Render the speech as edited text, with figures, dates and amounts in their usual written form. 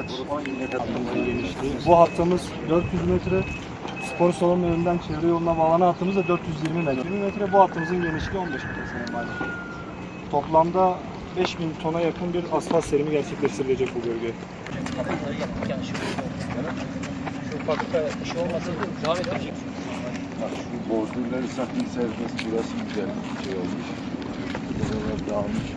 kaç? Genişliği. Bu hattımız 400 metre. Spor salonunun önünden çevre yoluna bağlanan hattımız da 420 metre. 20 metre bu hattımızın genişliği 15 metre sayın valim. Toplamda 5000 tona yakın bir asfalt serimi gerçekleştirilecek bu bölgeye. Kapıları yaptık yani şu fabrika işi olmasaydı devam ettirecek. Bak şu bozduruları sakın serbest, burası güzel bir şey olmuş. Buralar dağılmış.